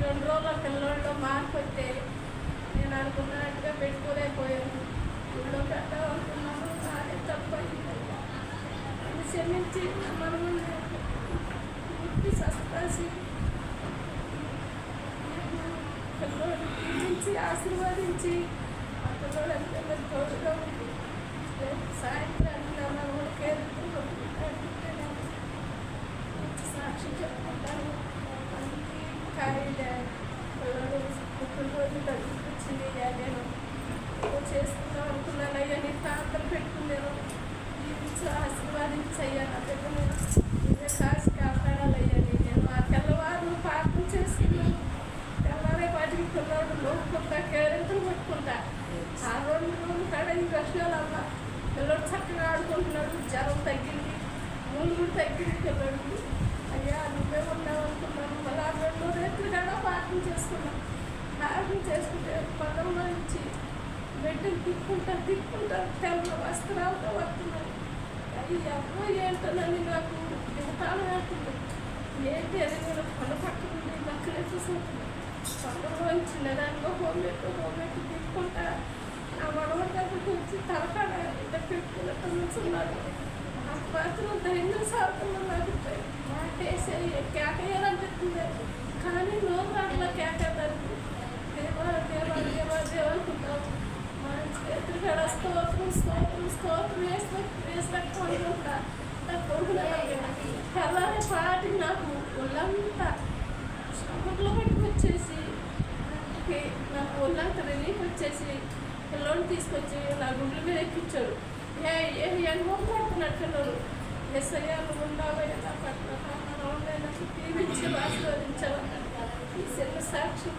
2 రోజుల పిల్లల్లో మార్పు వస్తే నేను అనుకున్నట్టుగా పెట్టుకోలేకపోయాను. ఊళ్ళో పెట్టాలనుకున్నాను, నాదే తప్పయింది. అది క్షమించి మనము ముట్టి సస్తాసి పిల్లలు దీవించి ఆశీర్వదించి ఆ పిల్లలు అంటే మరి తోడుగా ఉంది. సాయంత్రానికి నా ఊరికే సాక్షి చెప్పుకుంటాను. అందుకే కాయలే పిల్లలు పుట్టినరోజు వచ్చింది. నేను చేసుకుందాం అనుకున్నాను. అయ్యా నీ ప్రార్థన పెట్టుకున్నాను. జీవించి ఆశీర్వాదించి అయ్యా నా బిడ్డను ఇదే కాసి కాపాడాలయ్యా. నేను ఆ తెల్లవారు ప్రార్థన చేసుకున్నాను. తెల్లవారే వాటికి పిల్లలు లోపుకుంటా కేరింతలు పట్టుకుంటా. ఆ 2 రోజులు కాడ ఈ వర్షాలమ్మ పిల్లడు చక్కగా ఆడుకుంటున్నాడు. జ్వరం తగ్గింది, మూలుగుడు తగ్గింది పిల్లడికి. అయ్యా నువ్వే ఉన్నావు అనుకున్నాను. మళ్ళీ ఆ 2 రేట్లు కాడ ప్రార్థన చేసుకున్నాను. ప్రార్థన చేసుకుంటే పొలంలో నుంచి బిడ్డలు తిప్పుకుంటా తెల్ల వస్త్రాలతో వస్తున్నాను. అయ్యి అబ్బాయి ఏంటోనని నాకు దిగుతాను వేస్తుంది. ఏంటి అని నేను కొండ పక్కనుండి మక్కలే చూసుకుంటున్నాను. కొండలోంచి నిదానంగా హోమెట్టు తిప్పుకుంటా ఆ మనవడి దగ్గరికి వచ్చి తలకాడ ఇట్లా పెట్టుకున్నట్టు నుంచున్నాడు. ఆ మాత్రం ధైర్యం సాగుతున్నా నాకు మాటేసే కేకేయాలనిపిస్తుంది. కానీ నోరు అట్లా కేకేదానికి దేవా దేవా దేవా దేవా అనుకుంటాం. మా చేతులు స్తోత్రం వేసినట్టు అనుకుంటా. నా కొడుకునే కలరే పాటికి నాకు ఒళ్ళంతా స్టమక్లో పట్టుకొచ్చేసి నాకు ఒళ్ళంతా రిలీఫ్ వచ్చేసి పిల్లల్ని తీసుకొచ్చి నా గుండెల మీద ఎక్కించాడు. అనుభవం పడుతున్నాడు పిల్లలు. ఎస్ఐలు ఉండాలయ్యా నా పట్ల నాకు దీవించి ఆశీర్వదించాలన్నాడు. ఈ చిన్న సాక్షి